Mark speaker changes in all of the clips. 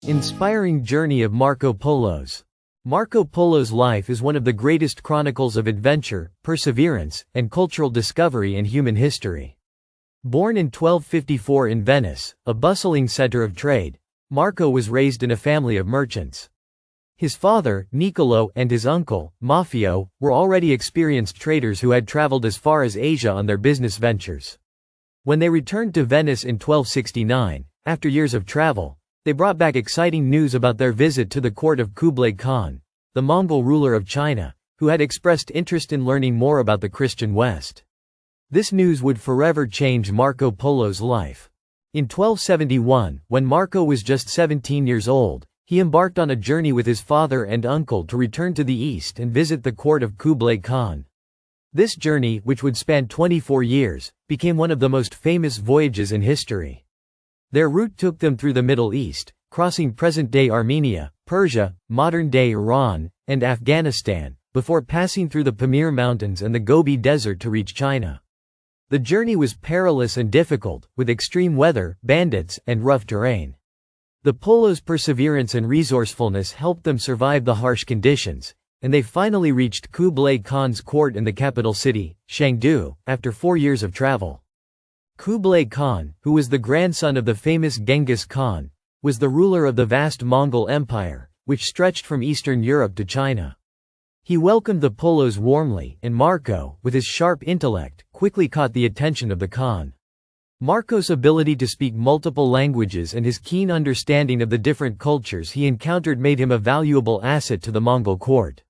Speaker 1: Inspiring journey of Marco Polo's. Marco Polo's life is one of the greatest chronicles of adventure, perseverance, and cultural discovery in human history. Born in 1254 in Venice, a bustling center of trade, Marco was raised in a family of merchants. His father, Niccolò, and his uncle, Maffeo, were already experienced traders who had traveled as far as Asia on their business ventures. When they returned to Venice in 1269, after years of travel, they brought back exciting news about their visit to the court of Kublai Khan, the Mongol ruler of China, who had expressed interest in learning more about the Christian West. This news would forever change Marco Polo's life. In 1271, when Marco was just 17 years old, he embarked on a journey with his father and uncle to return to the east and visit the court of Kublai Khan. This journey, which would span 24 years, became one of the most famous voyages in history. Their route took them through the Middle East, crossing present-day Armenia, Persia, modern-day Iran, and Afghanistan, before passing through the Pamir Mountains and the Gobi Desert to reach China. The journey was perilous and difficult, with extreme weather, bandits, and rough terrain. The Polos' perseverance and resourcefulness helped them survive the harsh conditions, and they finally reached Kublai Khan's court in the capital city, Chengdu, after 4 years of travel. Kublai Khan, who was the grandson of the famous Genghis Khan, was the ruler of the vast Mongol Empire, which stretched from Eastern Europe to China. He welcomed the Polos warmly, and Marco, with his sharp intellect, quickly caught the attention of the Khan. Marco's ability to speak multiple languages and his keen understanding of the different cultures he encountered made him a valuable asset to the Mongol court.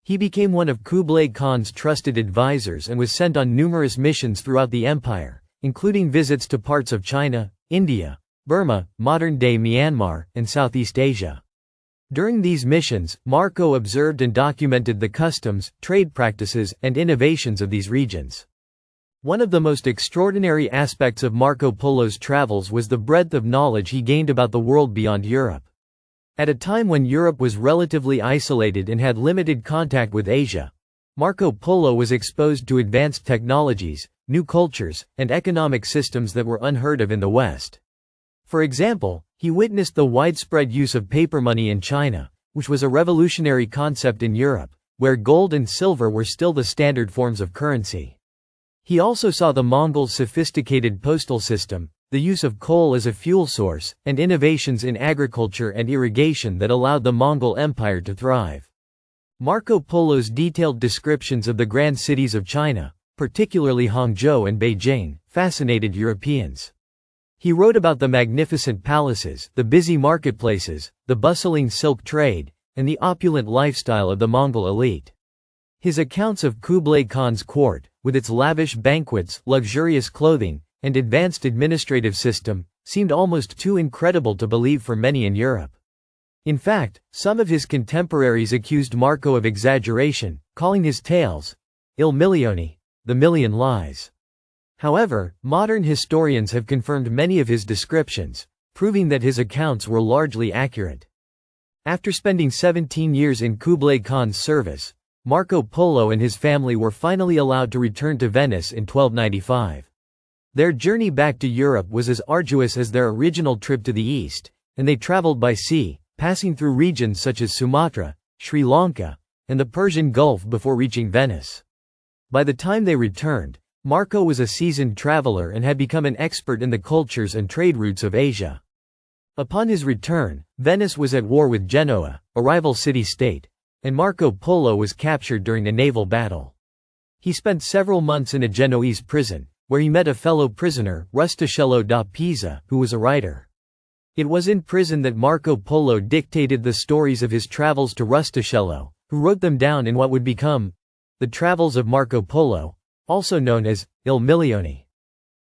Speaker 1: He became one of Kublai Khan's trusted advisors and was sent on numerous missions throughout the empire, including visits to parts of China, India, Burma, modern-day Myanmar, and Southeast Asia. During these missions, Marco observed and documented the customs, trade practices, and innovations of these regions. One of the most extraordinary aspects of Marco Polo's travels was the breadth of knowledge he gained about the world beyond Europe. At a time when Europe was relatively isolated and had limited contact with Asia, Marco Polo was exposed to advanced technologies, new cultures, and economic systems that were unheard of in the West. For example, he witnessed the widespread use of paper money in China, which was a revolutionary concept in Europe, where gold and silver were still the standard forms of currency. He also saw the Mongols' sophisticated postal system, the use of coal as a fuel source, and innovations in agriculture and irrigation that allowed the Mongol Empire to thrive. Marco Polo's detailed descriptions of the grand cities of China, particularly Hangzhou and Beijing, fascinated Europeans. He wrote about the magnificent palaces, the busy marketplaces, the bustling silk trade, and the opulent lifestyle of the Mongol elite. His accounts of Kublai Khan's court, with its lavish banquets, luxurious clothing, and advanced administrative system, seemed almost too incredible to believe for many in Europe. In fact, some of his contemporaries accused Marco of exaggeration, calling his tales il milione, the million lies. However, modern historians have confirmed many of his descriptions, proving that his accounts were largely accurate. After spending 17 years in Kublai Khan's service, Marco Polo and his family were finally allowed to return to Venice in 1295. Their journey back to Europe was as arduous as their original trip to the east, and they traveled by sea, passing through regions such as Sumatra, Sri Lanka, and the Persian Gulf before reaching Venice. By the time they returned, Marco was a seasoned traveler and had become an expert in the cultures and trade routes of Asia. Upon his return, Venice was at war with Genoa, a rival city-state, and Marco Polo was captured during a naval battle. He spent several months in a Genoese prison, where he met a fellow prisoner, Rustichello da Pisa, who was a writer. It was in prison that Marco Polo dictated the stories of his travels to Rustichello, who wrote them down in what would become the Travels of Marco Polo, also known as Il Milione.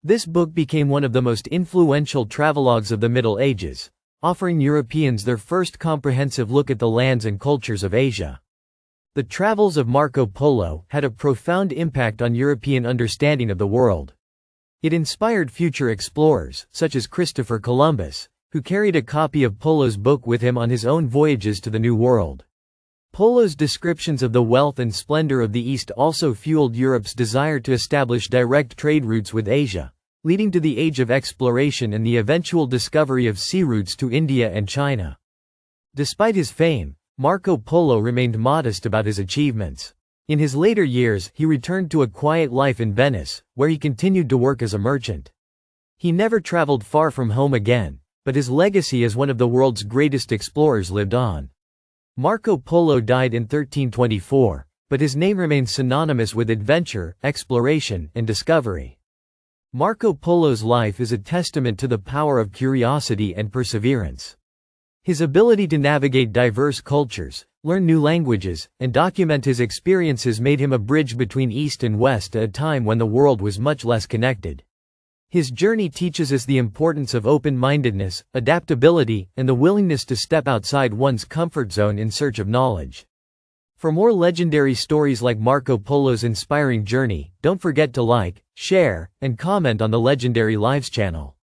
Speaker 1: This book became one of the most influential travelogues of the Middle Ages, offering Europeans their first comprehensive look at the lands and cultures of Asia. The Travels of Marco Polo had a profound impact on European understanding of the world. It inspired future explorers, such as Christopher Columbus, who carried a copy of Polo's book with him on his own voyages to the New World. Polo's descriptions of the wealth and splendor of the East also fueled Europe's desire to establish direct trade routes with Asia, leading to the Age of Exploration and the eventual discovery of sea routes to India and China. Despite his fame, Marco Polo remained modest about his achievements. In his later years, he returned to a quiet life in Venice, where he continued to work as a merchant. He never traveled far from home again, but his legacy as one of the world's greatest explorers lived on. Marco Polo died in 1324, but his name remains synonymous with adventure, exploration, and discovery. Marco Polo's life is a testament to the power of curiosity and perseverance. His ability to navigate diverse cultures, learn new languages, and document his experiences made him a bridge between East and West at a time when the world was much less connected. His journey teaches us the importance of open-mindedness, adaptability, and the willingness to step outside one's comfort zone in search of knowledge. For more legendary stories like Marco Polo's inspiring journey, don't forget to like, share, and comment on the Legendary Lives channel.